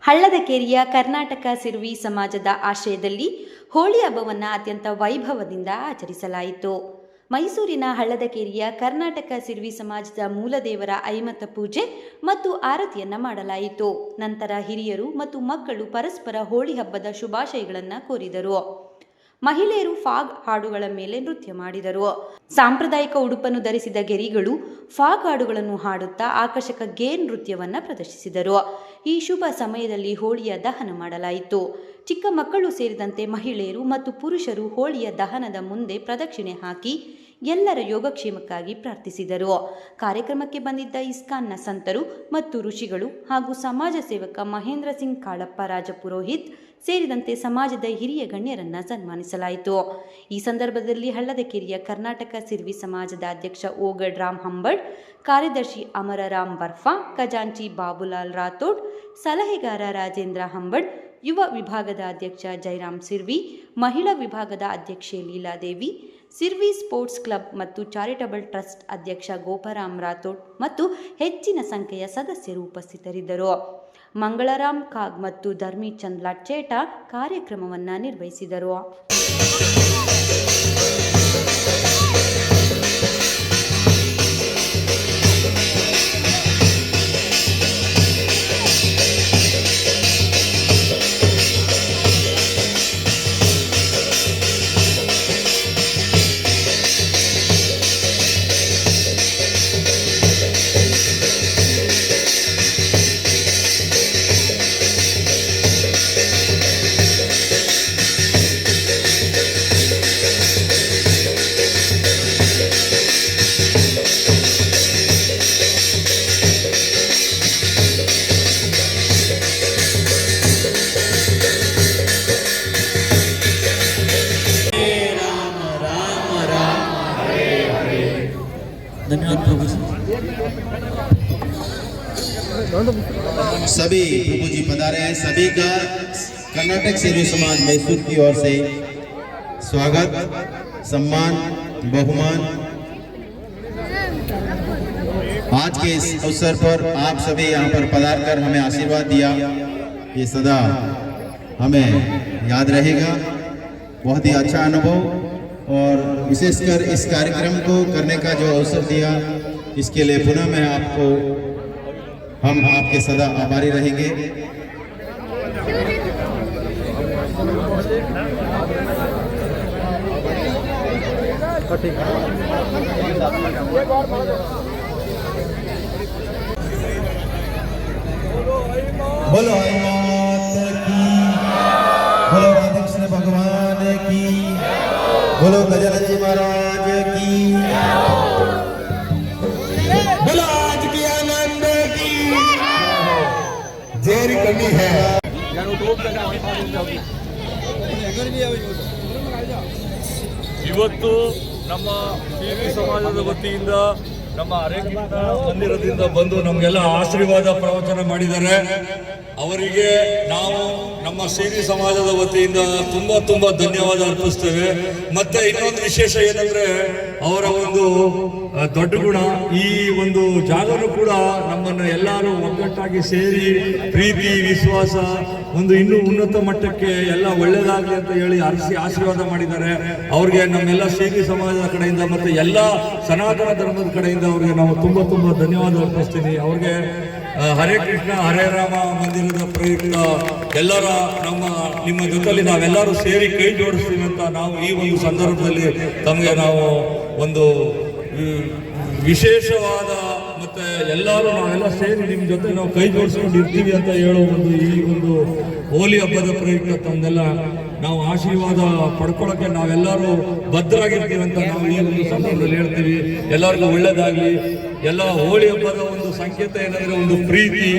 ಹಳ್ಳದಕೇರಿಯ ಕರ್ನಾಟಕ ಸಿರ್ವಿ ಸಮಾಜದ ಆಶ್ರಯದಲ್ಲಿ ಹೋಳಿ ಹಬ್ಬವನ್ನು ಅತ್ಯಂತ ವೈಭವದಿಂದ ಆಚರಿಸಲಾಯಿತು. ಮೈಸೂರಿನ ಹಳ್ಳದಕೇರಿಯ ಕರ್ನಾಟಕ ಸಿರ್ವಿ ಸಮಾಜದ ಮೂಲದೇವರ ಐಮತ ಪೂಜೆ ಮತ್ತು ಆರತಿಯನ್ನು ಮಾಡಲಾಯಿತು. ನಂತರ ಹಿರಿಯರು ಮತ್ತು ಮಕ್ಕಳು ಪರಸ್ಪರ ಹೋಳಿ ಹಬ್ಬದ ಶುಭಾಶಯಗಳನ್ನು ಕೋರಿದರು. ಮಹಿಳೆಯರು ಫಾಗ್ ಹಾಡುಗಳ ಮೇಲೆ ನೃತ್ಯ ಮಾಡಿದರು. ಸಾಂಪ್ರದಾಯಿಕ ಉಡುಪನ್ನು ಧರಿಸಿದ ಗೆರಿಗಳು ಫಾಗ್ ಹಾಡುಗಳನ್ನು ಹಾಡುತ್ತಾ ಆಕರ್ಷಕ ಗೇರ್ ನೃತ್ಯವನ್ನು ಪ್ರದರ್ಶಿಸಿದರು. ಈ ಶುಭ ಸಮಯದಲ್ಲಿ ಹೋಳಿಯ ದಹನ ಮಾಡಲಾಯಿತು. ಚಿಕ್ಕ ಮಕ್ಕಳು ಸೇರಿದಂತೆ ಮಹಿಳೆಯರು ಮತ್ತು ಪುರುಷರು ಹೋಳಿಯ ದಹನದ ಮುಂದೆ ಪ್ರದಕ್ಷಿಣೆ ಹಾಕಿ ಎಲ್ಲರ ಯೋಗಕ್ಷೇಮಕ್ಕಾಗಿ ಪ್ರಾರ್ಥಿಸಿದರು. ಕಾರ್ಯಕ್ರಮಕ್ಕೆ ಬಂದಿದ್ದ ಇಸ್ಕಾನ್ನ ಸಂತರು ಮತ್ತು ಋಷಿಗಳು ಹಾಗೂ ಸಮಾಜ ಸೇವಕ ಮಹೇಂದ್ರ ಸಿಂಗ್ ಕಾಳಪ್ಪ ರಾಜಪುರೋಹಿತ್ ಸೇರಿದಂತೆ ಸಮಾಜದ ಹಿರಿಯ ಗಣ್ಯರನ್ನು ಸನ್ಮಾನಿಸಲಾಯಿತು. ಈ ಸಂದರ್ಭದಲ್ಲಿ ಹಳ್ಳದಕೇರಿಯ ಕರ್ನಾಟಕ ಸಿರ್ವಿ ಸಮಾಜದ ಅಧ್ಯಕ್ಷ ಓಗಡ್ ರಾಮ್ ಹಂಬಡ್, ಕಾರ್ಯದರ್ಶಿ ಅಮರರಾಮ್ ಬರ್ಫಾ, ಖಜಾಂಚಿ ಬಾಬುಲಾಲ್ ರಾಥೋಡ್, ಸಲಹೆಗಾರ ರಾಜೇಂದ್ರ ಹಂಬಡ್, ಯುವ ವಿಭಾಗದ ಅಧ್ಯಕ್ಷ ಜೈರಾಮ್ ಸಿರ್ವಿ, ಮಹಿಳಾ ವಿಭಾಗದ ಅಧ್ಯಕ್ಷೆ ಲೀಲಾದೇವಿ, ಸಿರ್ವಿ ಸ್ಪೋರ್ಟ್ಸ್ ಕ್ಲಬ್ ಮತ್ತು ಚಾರಿಟಬಲ್ ಟ್ರಸ್ಟ್ ಅಧ್ಯಕ್ಷ ಗೋಪರಾಮ್ ರಾಥೋಡ್ ಮತ್ತು ಹೆಚ್ಚಿನ ಸಂಖ್ಯೆಯ ಸದಸ್ಯರು ಉಪಸ್ಥಿತರಿದ್ದರು. ಮಂಗಳರಾಮ್ ಕಾಗ್ ಮತ್ತು ಧರ್ಮೀಚಂದ್ ಲಚ್ಚೇಟ ಕಾರ್ಯಕ್ರಮವನ್ನು ನಿರ್ವಹಿಸಿದರು. सभी प्रभु जी पधारे हैं। सभी का कर्नाटक सिर्वी समाज मैसूर की ओर से स्वागत, सम्मान, बहुमान। आज के इस अवसर पर आप सभी यहाँ पर पधार कर हमें आशीर्वाद दिया, ये सदा हमें याद रहेगा। बहुत ही अच्छा अनुभव और विशेषकर इस कार्यक्रम को करने का जो अवसर दिया, इसके लिए पुनः मैं आपको हम आपके सदा आभारी रहेंगे। बोलो मात की, बोलो राधा कृष्ण भगवान की, बोलो गजानन जी महाराज की, बोलो आज की आनंद की जेरी कमी है। ಇವತ್ತು ನಮ್ಮ ಸಿರ್ವಿ ಸಮಾಜದ ವತಿಯಿಂದ ನಮ್ಮ ಅರೆಕಿಂತ ಮಂದಿರದಿಂದ ಬಂದು ನಮಗೆಲ್ಲ ಆಶೀರ್ವಾದ ಪ್ರವಚನ ಮಾಡಿದ್ದಾರೆ. ಅವರಿಗೆ ನಾವು ನಮ್ಮ ಸಿರ್ವಿ ಸಮಾಜದ ವತಿಯಿಂದ ತುಂಬ ಧನ್ಯವಾದ ಅರ್ಪಿಸ್ತೇವೆ. ಮತ್ತೆ ಇನ್ನೊಂದು ವಿಶೇಷ ಏನಂದ್ರೆ ಅವರ ಒಂದು ದೊಡ್ಡ ಗುಣ, ಈ ಒಂದು ಜಾಗನೂ ಕೂಡ ನಮ್ಮನ್ನು ಎಲ್ಲರೂ ಒಗ್ಗಟ್ಟಾಗಿ ಸೇರಿ ಪ್ರೀತಿ ವಿಶ್ವಾಸ ಒಂದು ಇನ್ನೂ ಉನ್ನತ ಮಟ್ಟಕ್ಕೆ ಎಲ್ಲ ಒಳ್ಳೇದಾಗಲಿ ಅಂತ ಹೇಳಿ ಆಶೀರ್ವಾದ ಮಾಡಿದ್ದಾರೆ. ಅವ್ರಿಗೆ ನಮ್ಮೆಲ್ಲ ಸಿರ್ವಿ ಸಮಾಜದ ಕಡೆಯಿಂದ ಮತ್ತೆ ಎಲ್ಲ ಸನಾತನ ಧರ್ಮದ ಕಡೆಯಿಂದ ಅವ್ರಿಗೆ ನಾವು ತುಂಬ ಧನ್ಯವಾದ ಅರ್ಪಿಸ್ತೀನಿ. ಅವ್ರಿಗೆ ಹರೇ ಕೃಷ್ಣ ಹರೇ ರಾಮ ಮಂದಿರದ ಪ್ರಯುಕ್ತ ಎಲ್ಲರ ನಿಮ್ಮ ಜೊತೆಲಿ ನಾವೆಲ್ಲರೂ ಸೇರಿ ಕೈ ಜೋಡಿಸ್ತೀವಿ ಅಂತ ನಾವು ಈ ಒಂದು ಸಂದರ್ಭದಲ್ಲಿ ತಮಗೆ ನಾವು ಒಂದು ವಿಶೇಷವಾದ ಮತ್ತೆ ನಾವೆಲ್ಲ ಸೇರಿ ನಿಮ್ಮ ಜೊತೆ ನಾವು ಕೈ ಜೋಡಿಸ್ಕೊಂಡು ಇರ್ತೀವಿ ಅಂತ ಹೇಳೋ ಈ ಒಂದು ಹೋಲಿ ಹಬ್ಬದ ಪ್ರಯುಕ್ತ ತಮ್ಮೆಲ್ಲ ನಾವು ಆಶೀರ್ವಾದ ಪಡ್ಕೊಳ್ಳೋಕೆ ನಾವೆಲ್ಲರೂ ಭದ್ರಾಗಿರ್ತೀವಿ ಅಂತ ನಾವು ಈ ಒಂದು ಸಂದರ್ಭದಲ್ಲಿ ಹೇಳ್ತೀವಿ. ಎಲ್ಲರಿಗೂ ಒಳ್ಳೇದಾಗ್ಲಿ. ಎಲ್ಲ ಹೋಳಿ ಹಬ್ಬದ ಒಂದು ಸಂಕೇತ ಏನಂದ್ರೆ ಒಂದು ಪ್ರೀತಿ,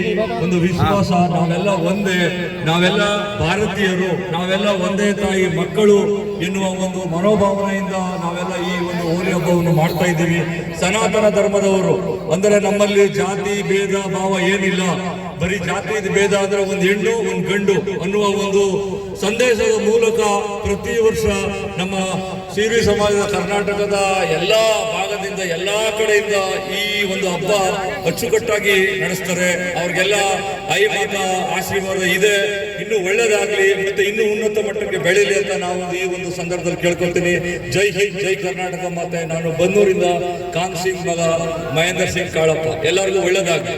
ಒಂದು ವಿಶ್ವಾಸ. ನಾವೆಲ್ಲ ಒಂದೇ, ನಾವೆಲ್ಲ ಭಾರತೀಯರು, ನಾವೆಲ್ಲ ಒಂದೇ ತಾಯಿ ಮಕ್ಕಳು ಎನ್ನುವ ಒಂದು ಮನೋಭಾವನೆಯಿಂದ ನಾವೆಲ್ಲ ಈ ಒಂದು ಹೋಳಿ ಹಬ್ಬವನ್ನು ಮಾಡ್ತಾ ಇದ್ದೀವಿ. ಸನಾತನ ಧರ್ಮದವರು ಅಂದರೆ ನಮ್ಮಲ್ಲಿ ಜಾತಿ ಭೇದ ಭಾವ ಏನಿಲ್ಲ. ಬರೀ ಜಾತಿ ಭೇದ ಅಂದ್ರೆ ಒಂದು ಹೆಣ್ಣು ಒಂದು ಗಂಡು ಅನ್ನುವ ಒಂದು ಸಂದೇಶದ ಮೂಲಕ ಪ್ರತಿ ವರ್ಷ ನಮ್ಮ ಸಿರಿ ಸಮಾಜದ ಕರ್ನಾಟಕದ ಎಲ್ಲಾ ಭಾಗದಿಂದ ಎಲ್ಲಾ ಕಡೆಯಿಂದ ಈ ಒಂದು ಹಬ್ಬ ಅಚ್ಚುಕಟ್ಟಾಗಿ ನಡೆಸ್ತಾರೆ. ಅವ್ರಿಗೆಲ್ಲ ಐಮಾತ ಆಶೀರ್ವಾದ ಇದೆ, ಇನ್ನು ಒಳ್ಳೇದಾಗ್ಲಿ ಮತ್ತೆ ಇನ್ನು ಉನ್ನತ ಮಟ್ಟಕ್ಕೆ ಬೆಳೀಲಿ ಅಂತ ನಾವು ಈ ಒಂದು ಸಂದರ್ಭದಲ್ಲಿ ಕೇಳ್ಕೊಳ್ತೀನಿ. ಜೈ ಹಿಂದ್, ಜೈ ಕರ್ನಾಟಕ. ಮತ್ತೆ ನಾನು ಬನ್ನೂರಿಂದ ಕಾನ್ ಸಿಂಗ್ ಮಗ ಮಹೇಂದ್ರ ಸಿಂಗ್ ಕಾಳಪ್ಪ. ಎಲ್ಲರಿಗೂ ಒಳ್ಳೇದಾಗ್ಲಿ.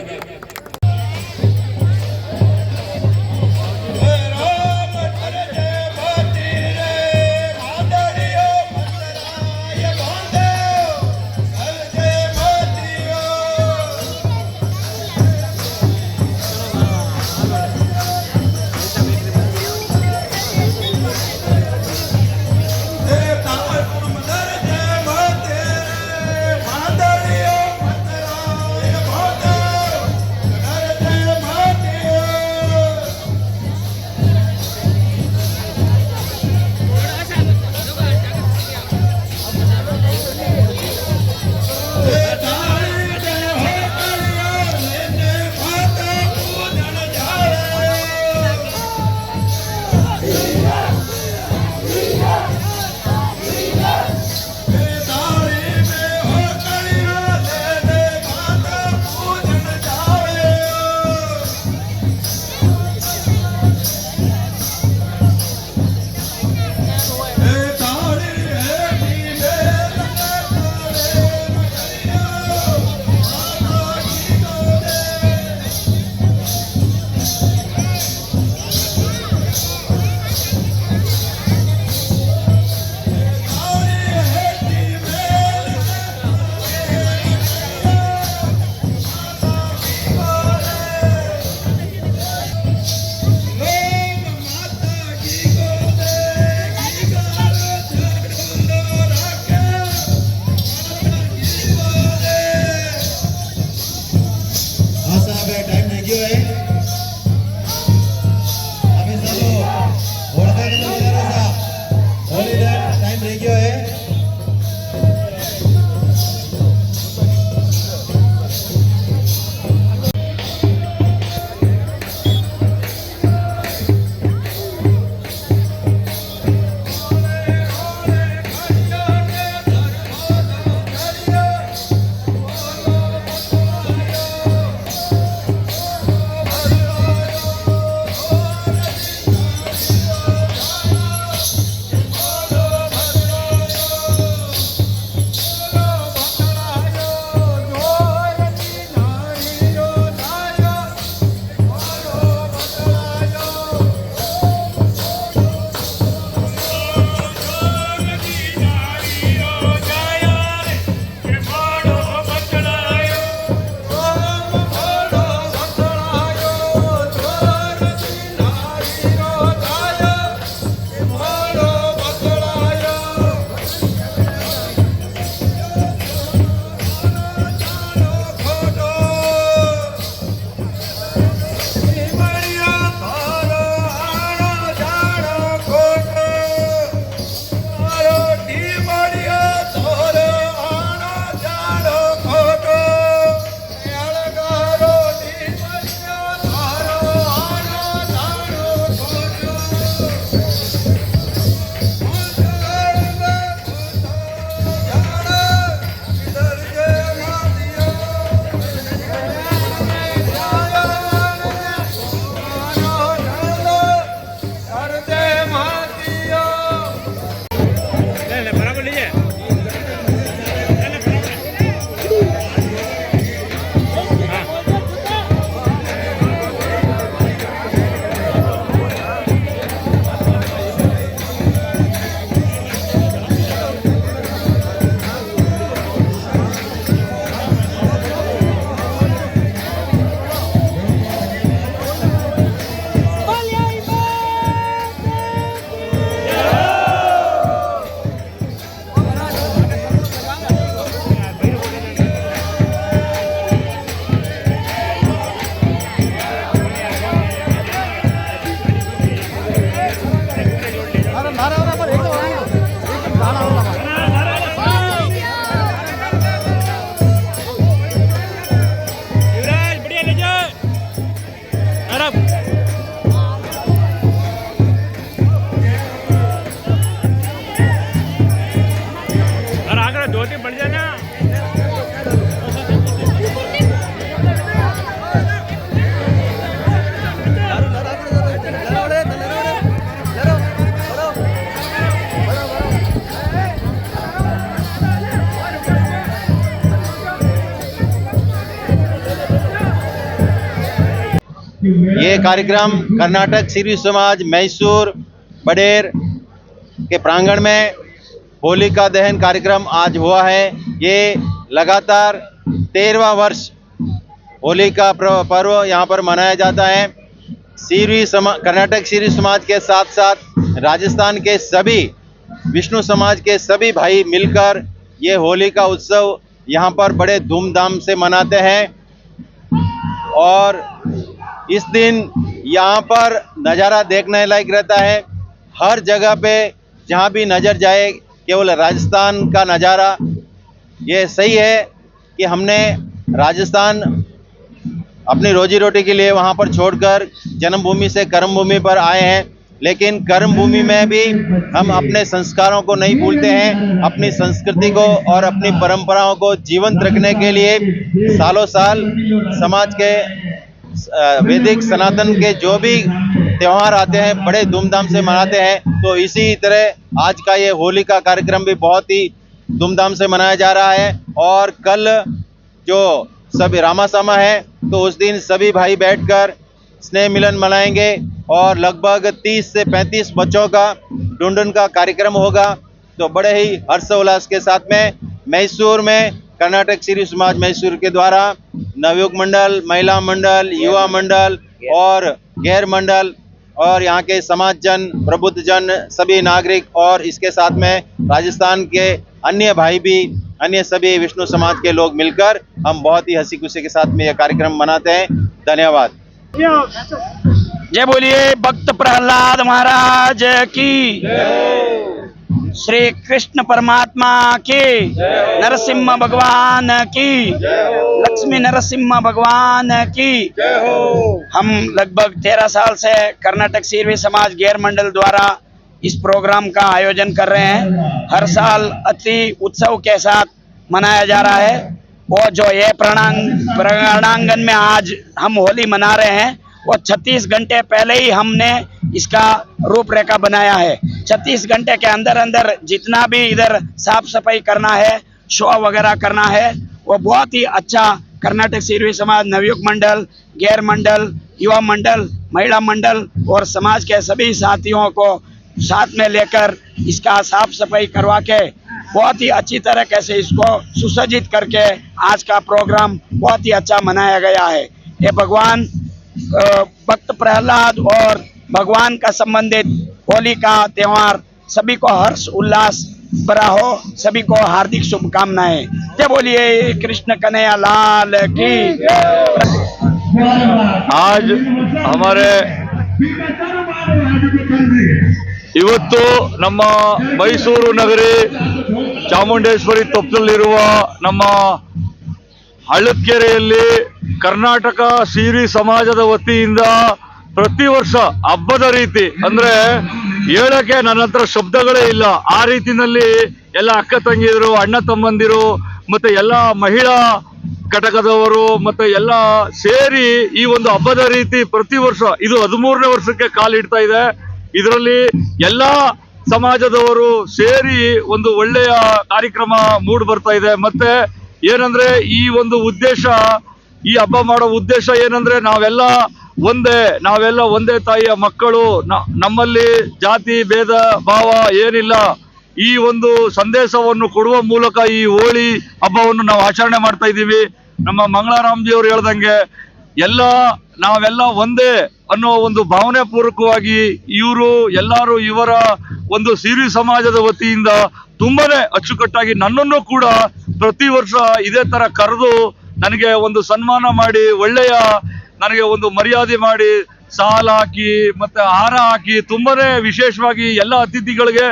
ये कार्यक्रम कर्नाटक सिरवी समाज मैसूर बडेर के प्रांगण में होलिका दहन कार्यक्रम आज हुआ है। ये लगातार 13वां वर्ष होली का पर्व यहाँ पर मनाया जाता है। कर्नाटक सिरवी समाज के साथ साथ राजस्थान के सभी विष्णु समाज के सभी भाई मिलकर ये होली का उत्सव यहाँ पर बड़े धूमधाम से मनाते हैं और इस दिन यहाँ पर नज़ारा देखने लायक रहता है। हर जगह पे जहाँ भी नज़र जाए केवल राजस्थान का नज़ारा। ये सही है कि हमने राजस्थान अपनी रोजी रोटी के लिए वहाँ पर छोड़कर जन्मभूमि से कर्मभूमि पर आए हैं, लेकिन कर्मभूमि में भी हम अपने संस्कारों को नहीं भूलते हैं। अपनी संस्कृति को और अपनी परंपराओं को जीवंत रखने के लिए सालों साल समाज के वैदिक सनातन के जो भी त्यौहार आते हैं बड़े धूमधाम से मनाते हैं। तो इसी तरह आज का ये होली का कार्यक्रम भी बहुत ही धूमधाम से मनाया जा रहा है। और कल जो सभी रामासामा है तो उस दिन सभी भाई बैठकर स्नेह मिलन मनाएंगे और लगभग 30 से 35 बच्चों का ढूंढन का कार्यक्रम होगा। तो बड़े ही हर्षोल्लास के साथ में मैसूर में कर्नाटक सिरवी समाज मैसूर के द्वारा नवयुग मंडल, महिला मंडल, युवा मंडल और गैर मंडल और यहाँ के समाज जन, प्रबुद्ध जन, सभी नागरिक और इसके साथ में राजस्थान के अन्य भाई भी, अन्य सभी विष्णु समाज के लोग मिलकर हम बहुत ही हंसी खुशी के साथ में यह कार्यक्रम मनाते हैं। धन्यवाद। जय बोलिए भक्त प्रहलाद महाराज की, श्री कृष्ण परमात्मा की, नरसिम्हा भगवान की, लक्ष्मी नरसिम्हा भगवान की। हम लगभग 13 साल से कर्नाटक सिरवी समाज गैर मंडल द्वारा इस प्रोग्राम का आयोजन कर रहे हैं। हर साल अति उत्सव के साथ मनाया जा रहा है। वो जो ये प्रांगण में आज हम होली मना रहे हैं वो 36 घंटे पहले ही हमने इसका रूपरेखा बनाया है। 36 घंटे के अंदर अंदर जितना भी इधर साफ सफाई करना है, शो वगैरह करना है, वो बहुत ही अच्छा कर्नाटक सिरवी समाज नवयुग मंडल, गैर मंडल, युवा मंडल, महिला मंडल और समाज के सभी साथियों को साथ में लेकर इसका साफ सफाई करवा के बहुत ही अच्छी तरीके से इसको सुसज्जित करके आज का प्रोग्राम बहुत ही अच्छा मनाया गया है। ये भगवान भक्त प्रहलाद और भगवान का संबंधित होली का त्यौहार सभी को हर्ष उल्लास भरा हो। सभी को हार्दिक शुभकामनाएं। जय बोलिए कृष्ण कन्हैया लाल की। आज हमारे ಇವತ್ತು ನಮ್ಮ ಮೈಸೂರು ನಗರಿ ಚಾಮುಂಡೇಶ್ವರಿ ತೊಪ್ಪದಲ್ಲಿರುವ ನಮ್ಮ ಹಳ್ಳಕೆರೆಯಲ್ಲಿ ಕರ್ನಾಟಕ ಸಿರವಿ ಸಮಾಜದ ವತಿಯಿಂದ ಪ್ರತಿ ವರ್ಷ ಹಬ್ಬದ ರೀತಿ ಅಂದ್ರೆ ಹೇಳಕ್ಕೆ ನನ್ನ ಹತ್ರ ಶಬ್ದಗಳೇ ಇಲ್ಲ, ಆ ರೀತಿನಲ್ಲಿ ಎಲ್ಲ ಅಕ್ಕ ತಂಗಿಯರು, ಅಣ್ಣ ತಮ್ಮಂದಿರು ಮತ್ತೆ ಎಲ್ಲ ಮಹಿಳಾ ಘಟಕದವರು ಮತ್ತೆ ಎಲ್ಲ ಸೇರಿ ಈ ಒಂದು ಹಬ್ಬದ ರೀತಿ ಪ್ರತಿ ವರ್ಷ ಇದು 13ನೇ ವರ್ಷಕ್ಕೆ ಕಾಲಿಡ್ತಾ ಇದೆ। ಇದರಲ್ಲಿ ಎಲ್ಲಾ ಸಮಾಜದವರು ಸೇರಿ ಒಂದು ಒಳ್ಳೆಯ ಕಾರ್ಯಕ್ರಮ ಮೂಡ್ ಬರ್ತಾ ಇದೆ। ಮತ್ತೆ ಏನಂದ್ರೆ ಈ ಒಂದು ಉದ್ದೇಶ, ಈ ಹಬ್ಬ ಮಾಡೋ ಉದ್ದೇಶ ಏನಂದ್ರೆ ನಾವೆಲ್ಲ ಒಂದೇ ತಾಯಿಯ ಮಕ್ಕಳು, ನಮ್ಮಲ್ಲಿ ಜಾತಿ ಭೇದ ಭಾವ ಏನಿಲ್ಲ, ಈ ಒಂದು ಸಂದೇಶವನ್ನು ಕೊಡುವ ಮೂಲಕ ಈ ಹೋಳಿ ಹಬ್ಬವನ್ನು ನಾವು ಆಚರಣೆ ಮಾಡ್ತಾ ಇದ್ದೀವಿ। ನಮ್ಮ ಮಂಗಳಾರಾಮ್ಜಿ ಅವರು ಹೇಳ್ದಂಗೆ ನಾವೆಲ್ಲ ಒಂದೇ ಅನ್ನೋ ಒಂದು ಭಾವನೆ ಪೂರ್ವಕವಾಗಿ ಎಲ್ಲರೂ ಇವರ ಒಂದು ಸಿರವಿ ಸಮಾಜದ ವತಿಯಿಂದ ತುಂಬಾನೇ ಅಚ್ಚುಕಟ್ಟಾಗಿ ನನ್ನನ್ನು ಕೂಡ ಪ್ರತಿ ವರ್ಷ ಇದೇ ತರ ಕರೆದು ನನಗೆ ಒಂದು ಸನ್ಮಾನ ಮಾಡಿ ನನಗೆ ಒಂದು ಮರ್ಯಾದೆ ಮಾಡಿ ಸಾಲ ಹಾಕಿ ಮತ್ತೆ ಹಾರ ಹಾಕಿ ತುಂಬಾನೇ ವಿಶೇಷವಾಗಿ ಎಲ್ಲ ಅತಿಥಿಗಳಿಗೆ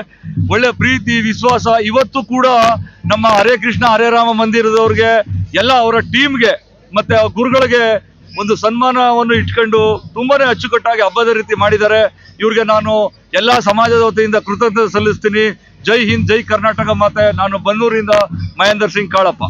ಒಳ್ಳೆ ಪ್ರೀತಿ ವಿಶ್ವಾಸ ಇವತ್ತು ಕೂಡ ನಮ್ಮ ಹರೇ ಕೃಷ್ಣ ಹರೇ ರಾಮ ಮಂದಿರದವ್ರಿಗೆ ಎಲ್ಲ ಅವರ ಟೀಮ್ಗೆ ಮತ್ತೆ ಗುರುಗಳಿಗೆ ಒಂದು ಸನ್ಮಾನವನ್ನು ಇಟ್ಕೊಂಡು ತುಂಬಾನೇ ಅಚ್ಚುಕಟ್ಟಾಗಿ ಹಬ್ಬದ ರೀತಿ ಮಾಡಿದ್ದಾರೆ। ಇವ್ರಿಗೆ ನಾನು ಎಲ್ಲಾ ಸಮಾಜದ ವತಿಯಿಂದ ಕೃತಜ್ಞತೆ ಸಲ್ಲಿಸ್ತೀನಿ। ಜೈ ಹಿಂದ್, ಜೈ ಕರ್ನಾಟಕ ಮಾತೆ। ನಾನು ಬನ್ನೂರಿಂದ ಮಹೇಂದರ್ ಸಿಂಗ್ ಕಾಳಪ್ಪ।